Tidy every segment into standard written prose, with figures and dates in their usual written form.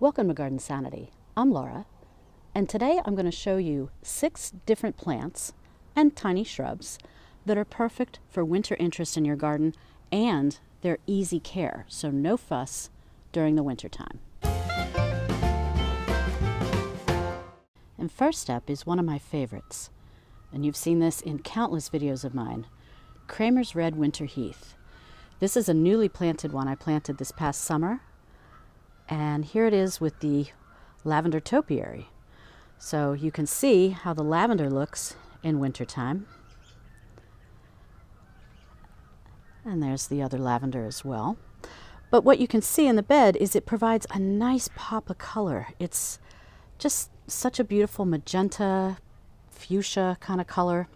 Welcome to Garden Sanity. I'm Laura, and today I'm going to show you 6 different plants and tiny shrubs that are perfect for winter interest in your garden, and they're easy care, so no fuss during the winter time. And first up is one of my favorites, and you've seen this in countless videos of mine, Kramer's Red Winter Heath. This is a newly planted one I planted this past summer. And here it is with the Lavender Topiary. So you can see how the lavender looks in wintertime. And there's the other lavender as well. But what you can see in the bed is it provides a nice pop of color. It's just such a beautiful magenta, fuchsia kind of color.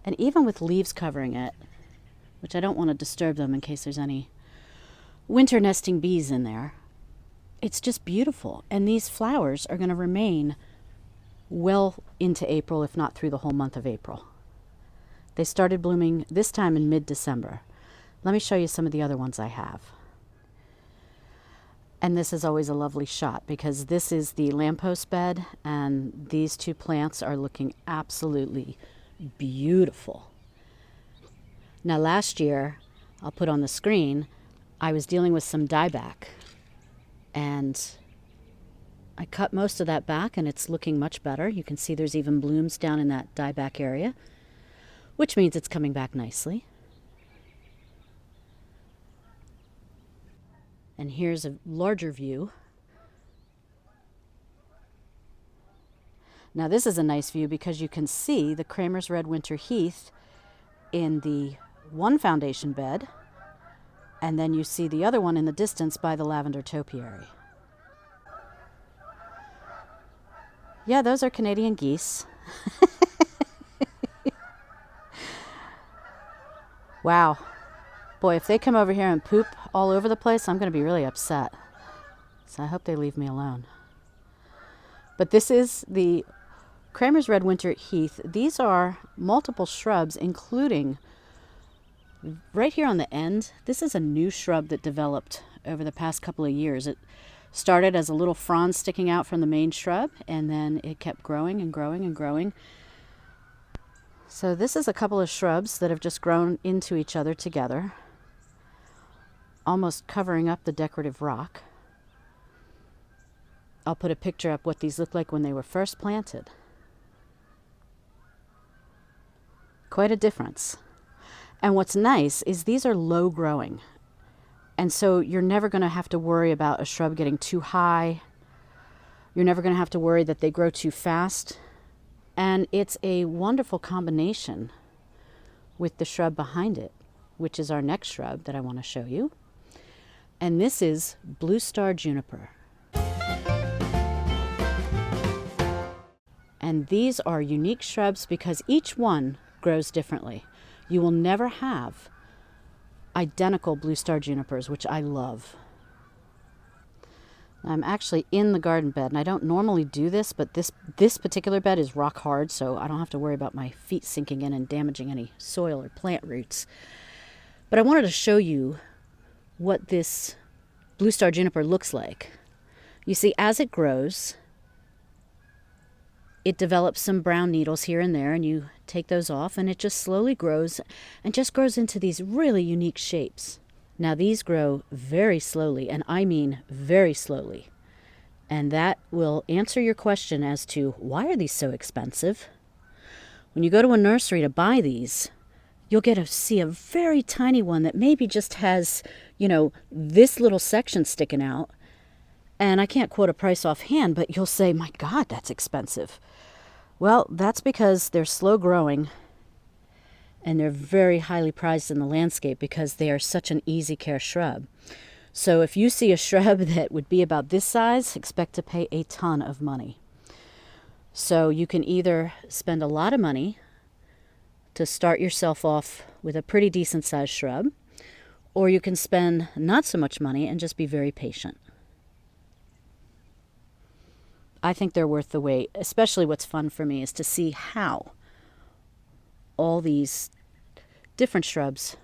And even with leaves covering it, which I don't want to disturb them in case there's any winter nesting bees in there, it's just beautiful. And these flowers are going to remain well into April, if not through the whole month of April. They started blooming this time in mid-December. Let me show you some of the other ones I have. And this is always a lovely shot because this is the lamppost bed, and these 2 plants are looking absolutely beautiful. Now last year, I'll put on the screen, I was dealing with some dieback, and I cut most of that back and it's looking much better. You can see there's even blooms down in that dieback area, which means it's coming back nicely. And here's a larger view. Now this is a nice view because you can see the Kramer's Red Winter Heath in the one foundation bed, and then you see the other one in the distance by the Lavender Topiary. Yeah, those are Canadian geese. Wow. Boy, if they come over here and poop all over the place, I'm going to be really upset. So I hope they leave me alone. But this is the Kramer's Red Winter Heath. These are multiple shrubs, including right here on the end. This is a new shrub that developed over the past couple of years. It started as a little frond sticking out from the main shrub, and then it kept growing and growing and growing. So this is a couple of shrubs that have just grown into each other together, almost covering up the decorative rock. I'll put a picture up what these looked like when they were first planted. Quite a difference. And what's nice is these are low growing. And so you're never going to have to worry about a shrub getting too high. You're never going to have to worry that they grow too fast. And it's a wonderful combination with the shrub behind it, which is our next shrub that I want to show you. And this is Blue Star Juniper. And these are unique shrubs because each one grows differently. You will never have identical Blue Star Junipers, which I love. I'm actually in the garden bed, and I don't normally do this, but this particular bed is rock hard, so I don't have to worry about my feet sinking in and damaging any soil or plant roots. But I wanted to show you what this Blue Star Juniper looks like. You see, as it grows, it develops some brown needles here and there, and you take those off, and it just slowly grows and just grows into these really unique shapes. Now these grow very slowly, and I mean very slowly. And that will answer your question as to why are these so expensive? When you go to a nursery to buy these, you'll get to see a very tiny one that maybe just has, this little section sticking out. And I can't quote a price offhand, but you'll say, my God, that's expensive. Well, that's because they're slow growing, and they're very highly prized in the landscape because they are such an easy care shrub. So if you see a shrub that would be about this size, expect to pay a ton of money. So you can either spend a lot of money to start yourself off with a pretty decent sized shrub, or you can spend not so much money and just be very patient. I think they're worth the wait. Especially what's fun for me is to see how all these different shrubs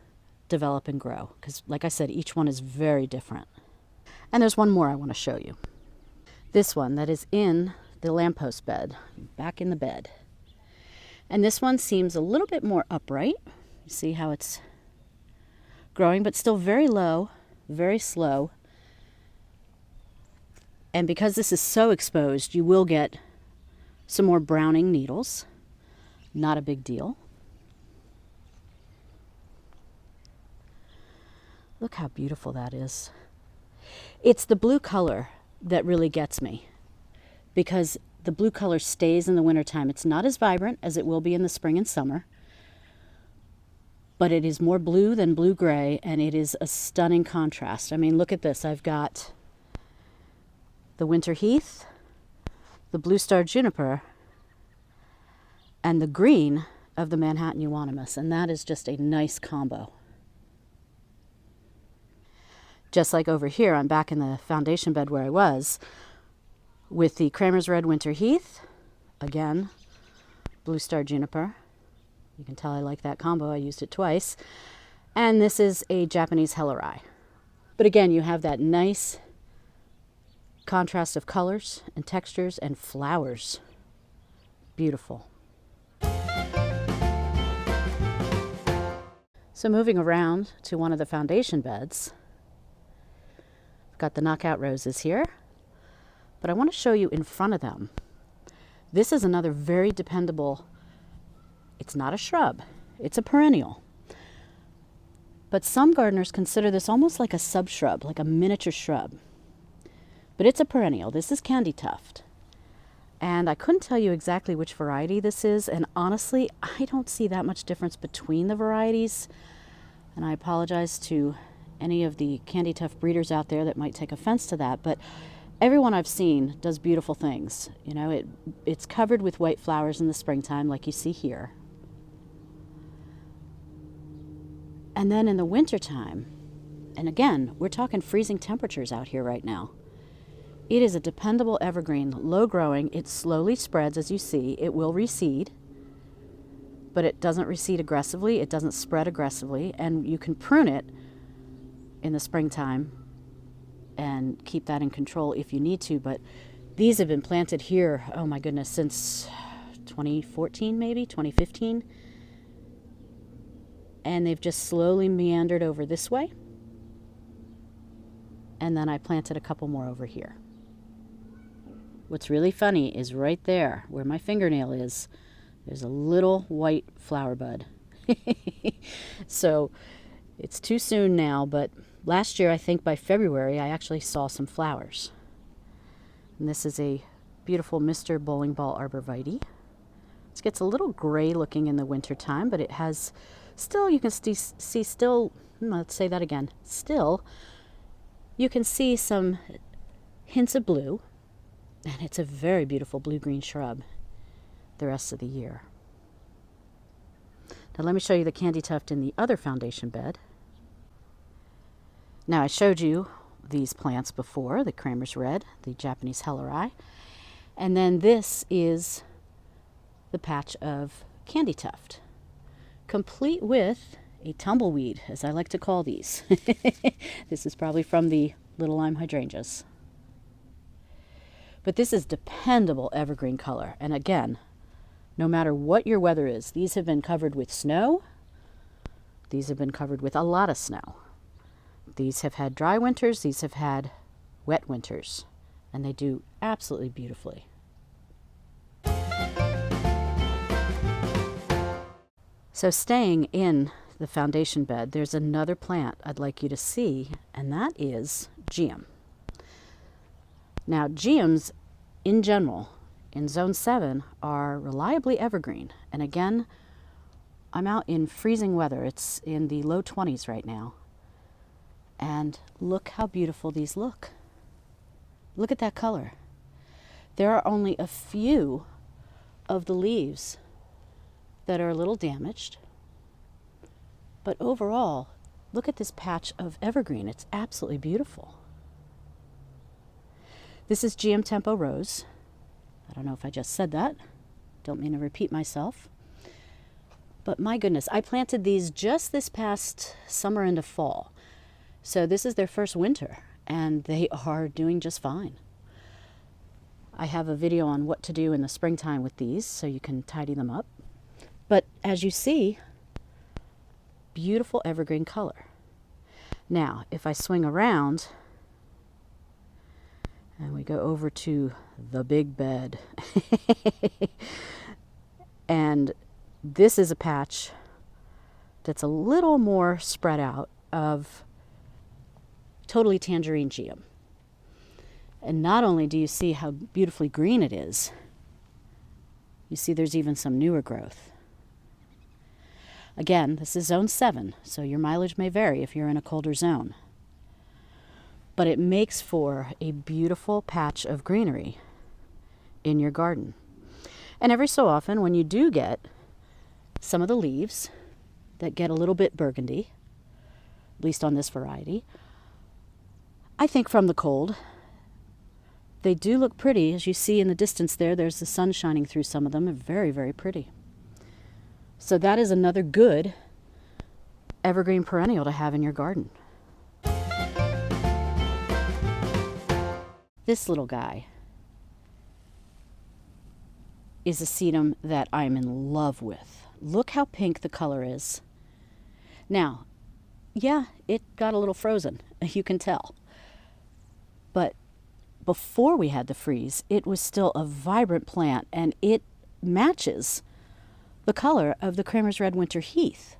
develop and grow. Because like I said, each one is very different. And there's one more I want to show you. This one that is in the lamppost bed, back in the bed. And this one seems a little bit more upright. You see how it's growing, but still very low, very slow. And because this is so exposed, you will get some more browning needles. Not a big deal. Look how beautiful that is. It's the blue color that really gets me, because the blue color stays in the wintertime. It's not as vibrant as it will be in the spring and summer, but it is more blue than blue-gray, and it is a stunning contrast. I mean, look at this. I've got the winter heath, the blue star juniper, and the green of the Manhattan euonymus, and that is just a nice combo. Just like over here, I'm back in the foundation bed where I was, with the Kramer's Red Winter Heath, again, Blue Star Juniper. You can tell I like that combo, I used it twice. And this is a Japanese Hellebores. But again, you have that nice contrast of colors and textures and flowers. Beautiful. So moving around to one of the foundation beds, I've got the knockout roses here. But I want to show you in front of them. This is another very dependable, it's not a shrub, it's a perennial. But some gardeners consider this almost like a subshrub, like a miniature shrub. But it's a perennial. This is Candytuft. And I couldn't tell you exactly which variety this is, and honestly, I don't see that much difference between the varieties. And I apologize to any of the Candytuft breeders out there that might take offense to that, but everyone I've seen does beautiful things. You know, it's covered with white flowers in the springtime, like you see here. And then in the wintertime, and again, we're talking freezing temperatures out here right now. It is a dependable evergreen, low growing. It slowly spreads, as you see. It will reseed, but it doesn't reseed aggressively. It doesn't spread aggressively, and you can prune it in the springtime and keep that in control if you need to. But these have been planted here, oh my goodness, since 2014 maybe, 2015. And they've just slowly meandered over this way. And then I planted a couple more over here. What's really funny is right there where my fingernail is, there's a little white flower bud. So it's too soon now, but last year, I think by February, I actually saw some flowers. And this is a beautiful Mr. Bowling Ball Arborvitae. It gets a little gray looking in the winter time, but it has still, you can see still, let's say that again, still, you can see some hints of blue, and it's a very beautiful blue-green shrub the rest of the year. Now let me show you the Candytuft in the other foundation bed. Now I showed you these plants before, the Kramer's Red, the Japanese Hellebores, and then this is the patch of Candytuft, complete with a tumbleweed, as I like to call these. This is probably from the little lime hydrangeas. But this is dependable evergreen color, and again, no matter what your weather is, these have been covered with snow, these have been covered with a lot of snow. These have had dry winters, these have had wet winters, and they do absolutely beautifully. So staying in the foundation bed, there's another plant I'd like you to see, and that is Geum. Now, Geums, in general, in Zone 7, are reliably evergreen. And again, I'm out in freezing weather. It's in the low 20s right now. And look how beautiful these look. Look at that color. There are only a few of the leaves that are a little damaged. But overall, look at this patch of evergreen. It's absolutely beautiful. This is Geum Tempo Rose. I don't know if I just said that. Don't mean to repeat myself. But my goodness, I planted these just this past summer into fall. So this is their first winter, and they are doing just fine. I have a video on what to do in the springtime with these, so you can tidy them up. But as you see, beautiful evergreen color. Now, if I swing around and we go over to the big bed, and this is a patch that's a little more spread out of totally tangerine geum. And not only do you see how beautifully green it is, you see there's even some newer growth. Again, this is zone 7, so your mileage may vary if you're in a colder zone. But it makes for a beautiful patch of greenery in your garden. And every so often, when you do get some of the leaves that get a little bit burgundy, at least on this variety, I think from the cold, they do look pretty. As you see in the distance there's the sun shining through some of them. They're very, very pretty. So that is another good evergreen perennial to have in your garden. This little guy is a sedum that I'm in love with. Look how pink the color is. Now, yeah, it got a little frozen, you can tell. But before we had the freeze, it was still a vibrant plant, and it matches the color of the Kramer's Red Winter Heath.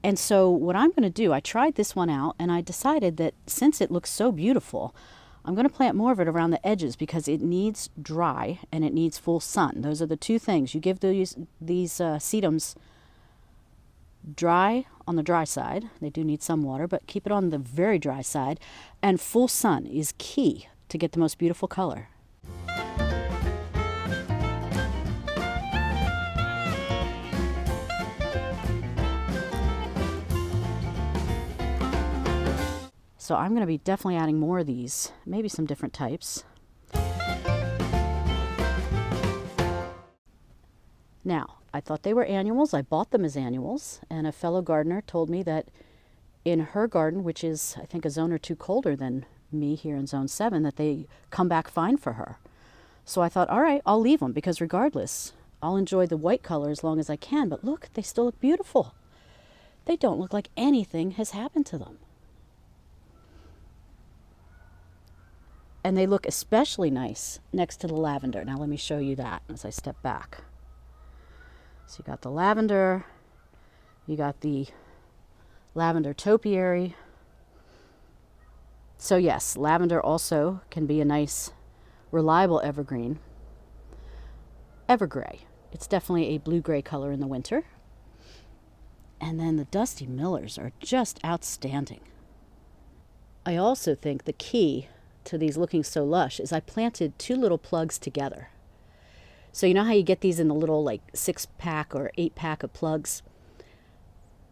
And so what I'm going to do, I tried this one out, and I decided that since it looks so beautiful, I'm going to plant more of it around the edges because it needs dry and it needs full sun. Those are the two things. You give these sedums dry on the dry side. They do need some water, but keep it on the very dry side. And full sun is key to get the most beautiful color. So I'm going to be definitely adding more of these, maybe some different types. Now, I thought they were annuals. I bought them as annuals, and a fellow gardener told me that in her garden, which is, I think, a zone or two colder than me here in zone 7, that they come back fine for her. So I thought, all right, I'll leave them, because regardless, I'll enjoy the white color as long as I can. But look, they still look beautiful. They don't look like anything has happened to them. And they look especially nice next to the lavender. Now let me show you that as I step back. So you got the lavender, you got the lavender topiary. So yes, lavender also can be a nice, reliable evergreen. Evergray. It's definitely a blue-gray color in the winter. And then the dusty millers are just outstanding. I also think the key to these looking so lush is I planted 2 little plugs together. So you know how you get these in the little like 6-pack or 8-pack of plugs?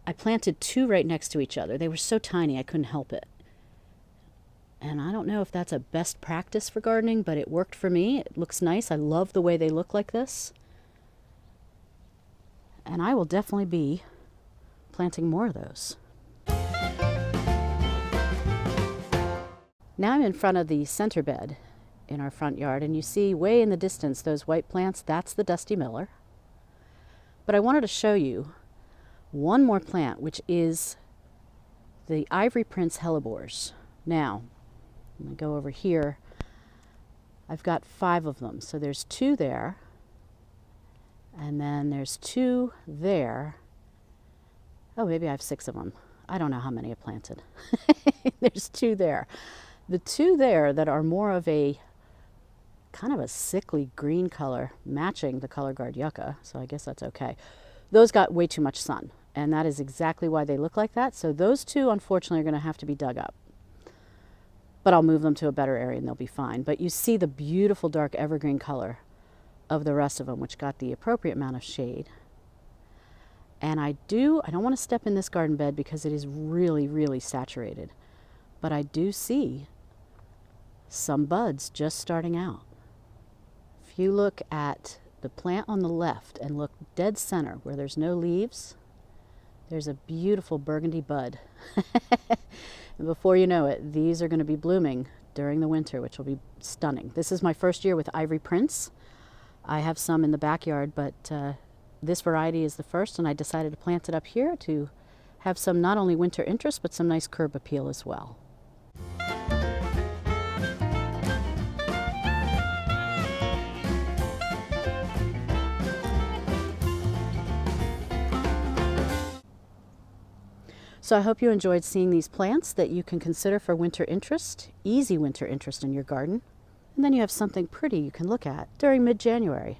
I planted 2 right next to each other. They were so tiny I couldn't help it. And I don't know if that's a best practice for gardening, but it worked for me. It looks nice. I love the way they look like this. And I will definitely be planting more of those. Now I'm in front of the center bed in our front yard, and you see way in the distance those white plants. That's the dusty miller. But I wanted to show you one more plant, which is the Ivory Prince Hellebores. Now, I'm going to go over here. I've got 5 of them. So there's 2 there, and then there's 2 there. Oh, maybe I have 6 of them. I don't know how many I planted. There's 2 there. The 2 there that are more of a kind of a sickly green color, matching the color guard yucca, so I guess that's okay. Those got way too much sun, and that is exactly why they look like that. So those 2, unfortunately, are going to have to be dug up. But I'll move them to a better area and they'll be fine. But you see the beautiful dark evergreen color of the rest of them, which got the appropriate amount of shade. And I don't want to step in this garden bed because it is really, really saturated. But I do see some buds just starting out. If you look at the plant on the left and look dead center where there's no leaves, There's a beautiful burgundy bud. And before you know it, these are going to be blooming during the winter, which will be stunning. This is my first year with Ivory Prince. I have some in the backyard, but this variety is the first, and I decided to plant it up here to have some not only winter interest, but some nice curb appeal as well. So I hope you enjoyed seeing these plants that you can consider for winter interest, easy winter interest in your garden. And then you have something pretty you can look at during mid-January,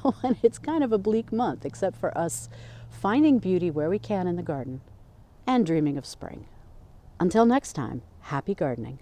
when it's kind of a bleak month, except for us finding beauty where we can in the garden and dreaming of spring. Until next time, happy gardening.